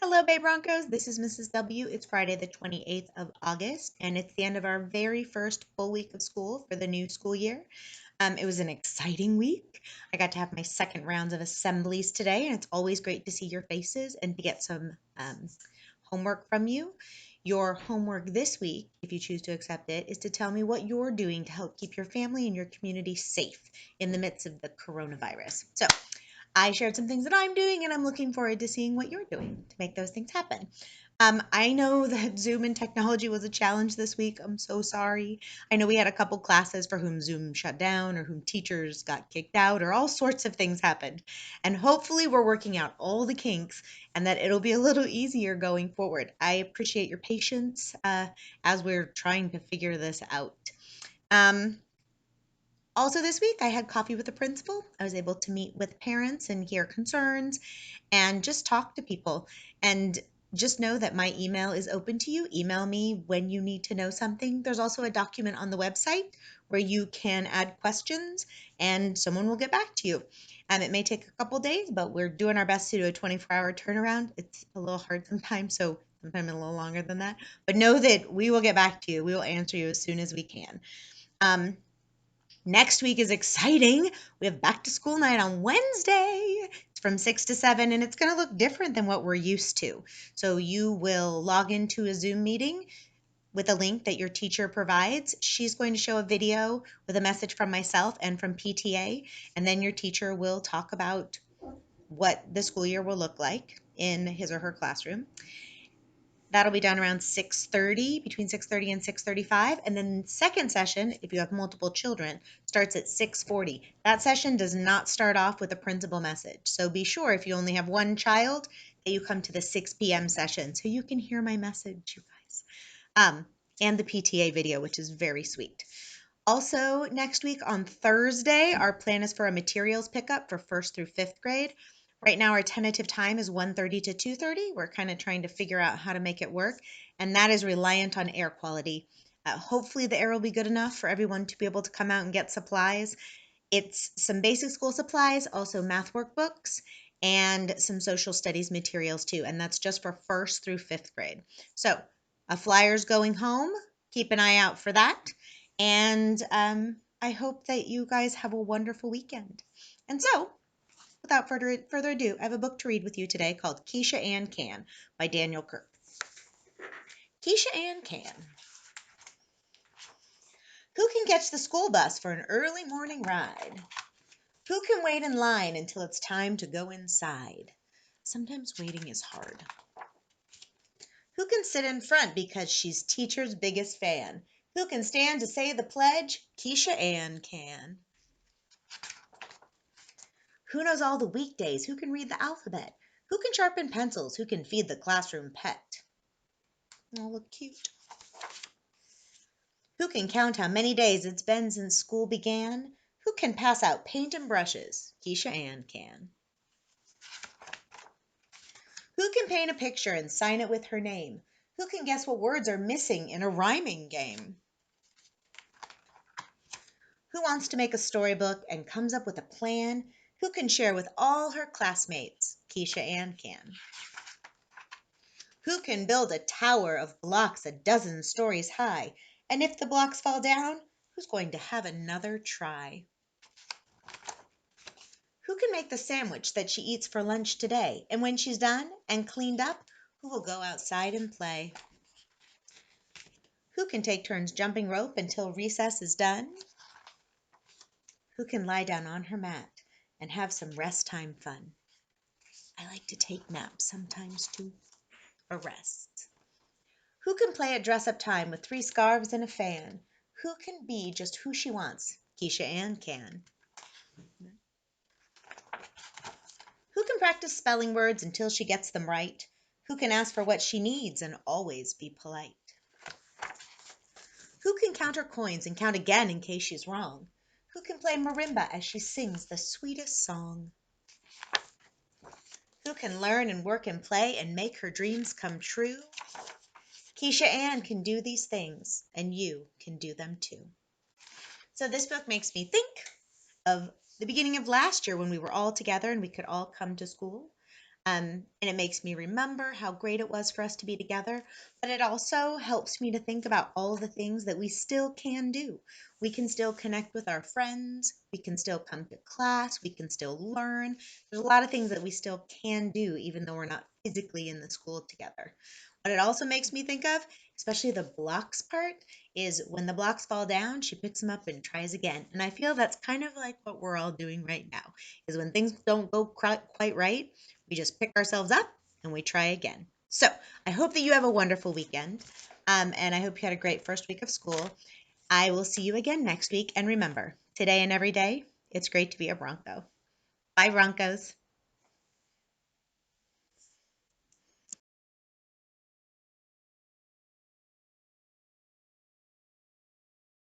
Hello, Bay Broncos. This is Mrs. W. It's Friday, the 28th of August, and it's the end of our very first full week of school for the new school year. It was an exciting week. I got to have my second rounds of assemblies today, and it's always great to see your faces and to get some homework from you. Your homework this week, if you choose to accept it, is to tell me what you're doing to help keep your family and your community safe in the midst of the coronavirus. So, I shared some things that I'm doing, and I'm looking forward to seeing what you're doing to make those things happen. I know that Zoom and technology was a challenge this week. I'm so sorry. I know we had a couple classes for whom Zoom shut down or whom teachers got kicked out or all sorts of things happened. And hopefully we're working out all the kinks and that it'll be a little easier going forward. I appreciate your patience as we're trying to figure this out. Um, Also, this week I had coffee with the principal. I was able to meet with parents and hear concerns and just talk to people. And just know that my email is open to you. Email me when you need to know something. There's also a document on the website where you can add questions and someone will get back to you. It may take a couple days, but we're doing our best to do a 24-hour turnaround. It's a little hard sometimes, so sometimes a little longer than that. But know that we will get back to you. We will answer you as soon as we can. Um, Next week is exciting. We have back to school night on Wednesday. It's from 6 to 7, and it's going to look different than what we're used to. So you will log into a Zoom meeting with a link that your teacher provides. She's going to show a video with a message from myself and from PTA, and then your teacher will talk about what the school year will look like in his or her classroom. That'll be done around 6:30, between 6:30 and 6:35. And then the second session, if you have multiple children, starts at 6:40. That session does not start off with a principal message. So be sure if you only have one child that you come to the 6 p.m. session so you can hear my message, you guys. And the PTA video, which is very sweet. Also, next week on Thursday, our plan is for a materials pickup for first through fifth grade. Right now, our tentative time is 1:30 to 2:30. We're kind of trying to figure out how to make it work, and that is reliant on air quality. Hopefully, the air will be good enough for everyone to be able to come out and get supplies. It's some basic school supplies, also math workbooks, and some social studies materials too, and that's just for first through fifth grade. So, a flyer's going home. Keep an eye out for that. And I hope that you guys have a wonderful weekend. And so, without further ado, I have a book to read with you today called Keisha Ann Can by Daniel Kirk. Keisha Ann Can. Who can catch the school bus for an early morning ride? Who can wait in line until it's time to go inside? Sometimes waiting is hard. Who can sit in front because she's teacher's biggest fan? Who can stand to say the pledge? Keisha Ann can. Who knows all the weekdays? Who can read the alphabet? Who can sharpen pencils? Who can feed the classroom pet? Oh, look cute. Who can count how many days it's been since school began? Who can pass out paint and brushes? Keisha Ann can. Who can paint a picture and sign it with her name? Who can guess what words are missing in a rhyming game? Who wants to make a storybook and comes up with a plan? Who can share with all her classmates? Keisha Ann can. Who can build a tower of blocks a dozen stories high? And if the blocks fall down, who's going to have another try? Who can make the sandwich that she eats for lunch today? And when she's done and cleaned up, who will go outside and play? Who can take turns jumping rope until recess is done? Who can lie down on her mat and have some rest time fun? I like to take naps sometimes too, or rest. Who can play at dress up time with 3 scarves and a fan? Who can be just who she wants? Keisha Ann can. Who can practice spelling words until she gets them right? Who can ask for what she needs and always be polite? Who can count her coins and count again in case she's wrong? Who can play marimba as she sings the sweetest song? Who can learn and work and play and make her dreams come true? Keisha Ann can do these things, and you can do them too. So this book makes me think of the beginning of last year when we were all together and we could all come to school. And it makes me remember how great it was for us to be together. But it also helps me to think about all the things that we still can do. We can still connect with our friends. We can still come to class. We can still learn. There's a lot of things that we still can do, even though we're not physically in the school together. What it also makes me think of, especially the blocks part, is when the blocks fall down, she picks them up and tries again. And I feel that's kind of like what we're all doing right now, is when things don't go quite right, we just pick ourselves up and we try again. So I hope that you have a wonderful weekend. And I hope you had a great first week of school. I will see you again next week. And remember, today and every day, it's great to be a Bronco. Bye, Broncos.